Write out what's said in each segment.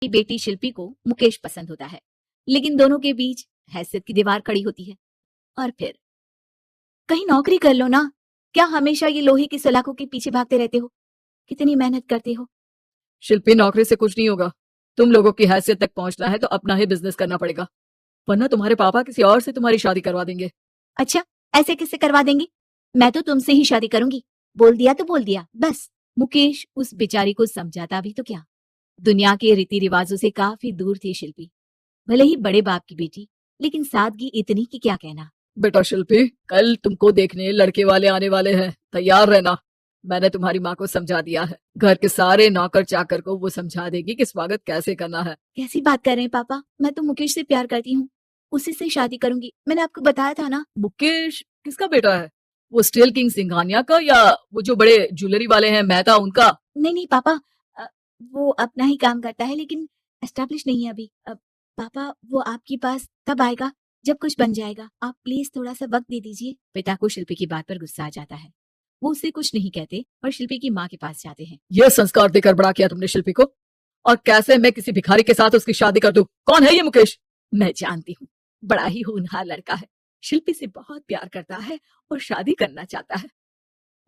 की बेटी शिल्पी को मुकेश पसंद होता है, लेकिन दोनों के बीच हैसियत की दीवार खड़ी होती है। और फिर कहीं नौकरी कर लो ना, क्या हमेशा ये लोहे की सलाखों के पीछे भागते रहते हो? कितनी मेहनत करते हो। शिल्पी, नौकरी से कुछ नहीं होगा। तुम लोगों की हैसियत तक पहुंचना है तो अपना ही बिजनेस करना पड़ेगा, वरना तुम्हारे पापा किसी और से तुम्हारी शादी करवा देंगे। अच्छा, ऐसे किससे करवा देंगे? मैं तो तुमसे ही शादी करूंगी। बोल दिया तो बोल दिया, बस। मुकेश उस बेचारी को समझाता भी तो क्या। दुनिया के रीति रिवाजों से काफी दूर थी शिल्पी। भले ही बड़े बाप की बेटी, लेकिन सादगी इतनी कि क्या कहना। बेटा शिल्पी, कल तुमको देखने लड़के वाले आने वाले हैं, तैयार रहना। मैंने तुम्हारी माँ को समझा दिया है, घर के सारे नौकर चाकर को वो समझा देगी कि स्वागत कैसे करना है। कैसी बात कर रहे हैं पापा? मैं तो मुकेश से प्यार करती हूँ, उसी से शादी करूंगी। मैंने आपको बताया था ना। मुकेश किसका बेटा है? वो स्टील किंग सिंघानिया का, या वो जो बड़े ज्वेलरी वाले हैं मेहता, उनका? नहीं नहीं पापा, वो अपना ही काम करता है, लेकिन एस्टेब्लिश नहीं है अभी। पापा, वो आपके पास तब आएगा जब कुछ बन जाएगा। आप प्लीज थोड़ा सा वक्त दे दीजिए। पिता को शिल्पी की बात पर गुस्सा आ जाता है। वो उससे कुछ नहीं कहते और शिल्पी की माँ के पास जाते हैं। ये संस्कार देकर बड़ा किया तुमने शिल्पी को, और कैसे मैं किसी भिखारी के साथ उसकी शादी कर दूं? कौन है ये मुकेश? मैं जानती हूँ, बड़ा ही होनहार लड़का है। शिल्पी से बहुत प्यार करता है और शादी करना चाहता है।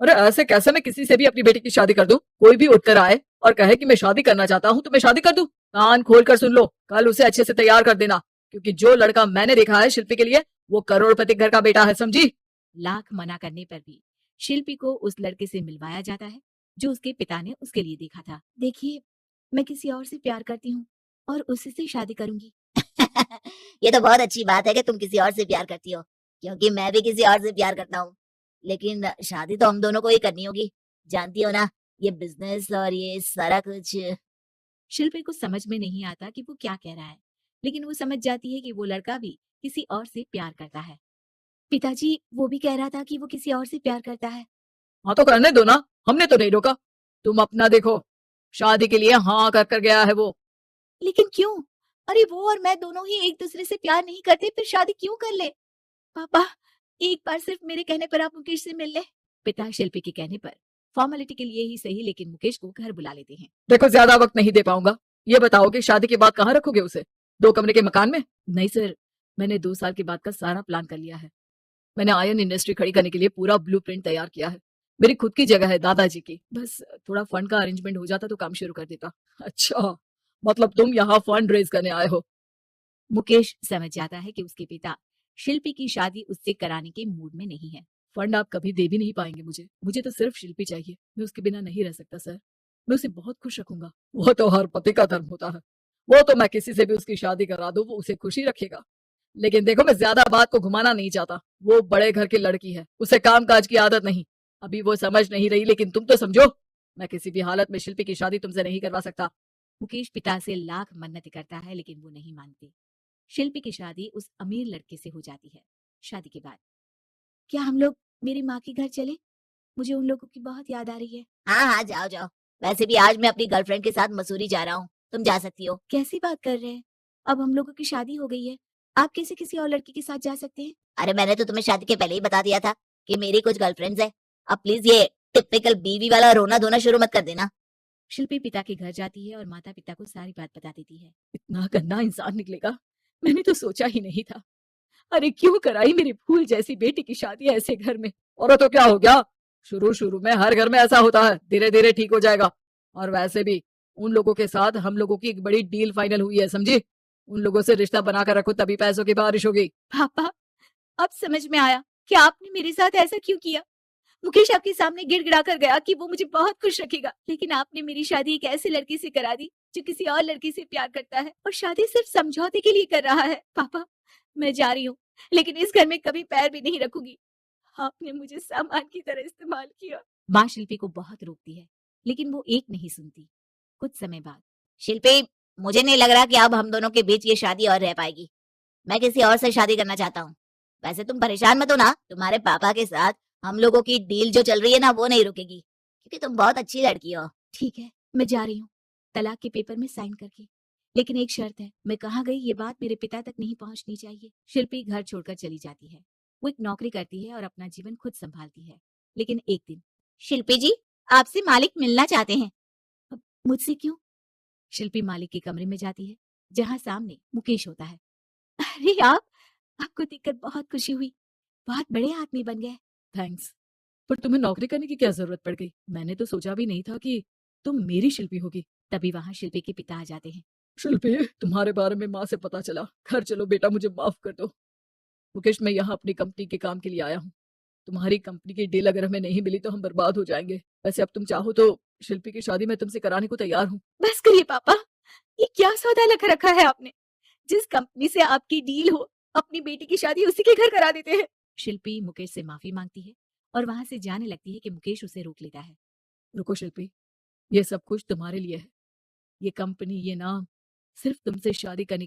अरे ऐसे कैसे मैं किसी से भी अपनी बेटी की शादी कर दूं? कोई भी उठकर आए और कहे कि मैं शादी करना चाहता हूं तो मैं शादी कर दूं? कान खोल कर सुन लो, कल उसे अच्छे से तैयार कर देना, क्योंकि जो लड़का मैंने देखा है शिल्पी के लिए, वो करोड़पति घर का बेटा है, समझी? लाख मना करने पर भी शिल्पी को उस लड़के से मिलवाया जाता है जो उसके पिता ने उसके लिए देखा था। देखिए, मैं किसी और से प्यार करती हूँ और उसी से शादी करूंगी। ये तो बहुत अच्छी बात है कि तुम किसी और से प्यार करती हो, क्योंकि मैं भी किसी और से प्यार करता हूँ। लेकिन शादी तो हम दोनों को ही करनी होगी, जानती हो ना, ये बिजनेस और ये सारा कुछ। शिल्पी को समझ में नहीं आता कि वो क्या कह रहा है, लेकिन वो समझ जाती है कि वो लड़का भी किसी और से प्यार करता है। पिताजी, वो भी कह रहा था कि वो किसी और से प्यार करता है। हाँ तो करने दो ना, हमने तो नहीं रोका। तुम अपना देखो, शादी के लिए हाँ कर गया है वो। लेकिन क्यों? अरे वो और मैं दोनों ही एक दूसरे से प्यार नहीं करते, फिर शादी क्यों कर ले? पापा, एक बार सिर्फ मेरे कहने पर आप मुकेश से मिल ले। पिता शिल्पी के कहने पर फॉर्मेलिटी के लिए ही सही, लेकिन मुकेश को घर बुला लेते हैं। देखो, ज्यादा वक्त नहीं दे पाऊंगा। ये बताओ कि शादी के बाद कहाँ रखोगे उसे? 2 कमरे के मकान में? नहीं सर, मैंने 2 साल के बाद का सारा प्लान कर लिया है। मैंने आयन इंडस्ट्री खड़ी करने के लिए पूरा ब्लूप्रिंट तैयार किया है। मेरी खुद की जगह है दादाजी की, बस थोड़ा फंड का अरेंजमेंट हो जाता तो काम शुरू कर देता। अच्छा, मतलब तुम यहाँ फंड रेज करने आए हो? मुकेश समझ जाता है कि उसके पिता शिल्पी की शादी उससे कराने के मूड में नहीं है। फंड आप कभी दे भी नहीं पाएंगे मुझे। मुझे तो सिर्फ शिल्पी चाहिए, मैं उसके बिना नहीं रह सकता सर। मैं उसे बहुत खुश रखूंगा। वो तो हर पति का धर्म होता है। वो तो मैं किसी से भी उसकी शादी करा दूं, वो उसे खुशी रखेगा। लेकिन देखो, मैं ज्यादा बात को घुमाना नहीं चाहता। वो बड़े घर की लड़की है, उसे काम काज की आदत नहीं। अभी वो समझ नहीं रही, लेकिन तुम तो समझो। मैं किसी भी हालत में शिल्पी की शादी तुमसे नहीं करवा सकता। मुकेश पिता से लाख मन्नत करता है, लेकिन वो नहीं मानते। शिल्पी की शादी उस अमीर लड़के से हो जाती है। शादी के बाद क्या हम लोग मेरी माँ के घर चले? मुझे उन लोगों की बहुत याद आ रही है। हाँ हाँ, जाओ जाओ। वैसे भी आज मैं अपनी गर्लफ्रेंड के साथ मसूरी जा रहा हूँ, तुम जा सकती हो। कैसी बात कर रहे हैं? अब हम लोगों की शादी हो गई है, आप कैसे किसी और लड़की के साथ जा सकते हैं? अरे मैंने तो तुम्हें शादी के पहले ही बता दिया था कि मेरी कुछ गर्लफ्रेंड्स है। अब प्लीज ये टिपिकल बीवी वाला रोना धोना शुरू मत कर देना। शिल्पी पिता के घर जाती है और माता पिता को सारी बात बता देती है। इतना गंदा इंसान निकलेगा, मैंने तो सोचा ही नहीं था। अरे क्यों कराई मेरी फूल जैसी बेटी की शादी ऐसे घर में? और तो क्या हो गया, शुरू शुरू में हर घर में ऐसा होता है, धीरे धीरे ठीक हो जाएगा। और वैसे भी उन लोगों के साथ हम लोगों की एक बड़ी डील फाइनल हुई है, समझी? उन लोगों से रिश्ता बनाकर रखो, तभी पैसों की बारिश होगी। पापा, अब समझ में आया कि आपने मेरे साथ ऐसा क्यों किया। मुकेश आपके सामने गिड़गिड़ा कर गया कि वो मुझे बहुत खुश रखेगा, लेकिन आपने मेरी शादी एक ऐसे लड़के से करा दी जो किसी और लड़की से प्यार करता है और शादी सिर्फ समझौते के लिए कर रहा है। पापा, मैं जा रही हूँ, लेकिन इस घर में कभी पैर भी नहीं रखूंगी। आपने मुझे सामान की तरह इस्तेमाल किया। माँ शिल्पी को बहुत रोकती है, लेकिन वो एक नहीं सुनती। कुछ समय बाद शिल्पी, मुझे नहीं लग रहा कि अब हम दोनों के बीच ये शादी और रह पाएगी। मैं किसी और से शादी करना चाहता हूँ। वैसे तुम परेशान मत हो ना, तुम्हारे पापा के साथ हम लोगों की डील जो चल रही है ना, वो नहीं रुकेगी, क्योंकि तुम बहुत अच्छी लड़की हो। ठीक है, मैं जा रही हूँ, तलाक के पेपर में साइन करके। लेकिन एक शर्त है, मैं कहाँ गई ये बात मेरे पिता तक नहीं पहुंचनी चाहिए। शिल्पी घर छोड़कर चली जाती है। वो एक नौकरी करती है और अपना जीवन खुद संभालती है। लेकिन एक दिन शिल्पी जी, आपसे मालिक मिलना चाहते हैं। मुझसे क्यों? शिल्पी मालिक के कमरे में जाती है जहां सामने मुकेश होता है। अरे आपको देखकर बहुत खुशी हुई, बहुत बड़े आदमी बन गए। थैंक्स, पर तुम्हें नौकरी करने की क्या जरूरत पड़ गई? मैंने तो सोचा भी नहीं था कि तुम मेरी शिल्पी होगी। तभी वहां शिल्पी के पिता आ जाते हैं। शिल्पी, तुम्हारे बारे में माँ से पता चला। घर चलो बेटा, मुझे माफ कर दो। मुकेश, मैं यहाँ अपनी कंपनी के काम के लिए आया हूँ। तुम्हारी कंपनी की डील अगर हमें नहीं मिली तो हम बर्बाद हो जाएंगे। वैसे अब तुम चाहो तो शिल्पी की शादी मैं तुमसे कराने को तैयार हूँ। बस करिए पापा, ये क्या सौदा लग रखा है आपने? जिस कंपनी से आपकी डील हो, अपनी बेटी की शादी उसी के घर करा देते हैं। शिल्पी मुकेश से माफी मांगती है और वहां से जाने लगती है कि मुकेश उसे रोक लेता है। रुको शिल्पी, ये सब कुछ तुम्हारे लिए है। ये कंपनी, ये नाम, सिर्फ तुमसे शादी करने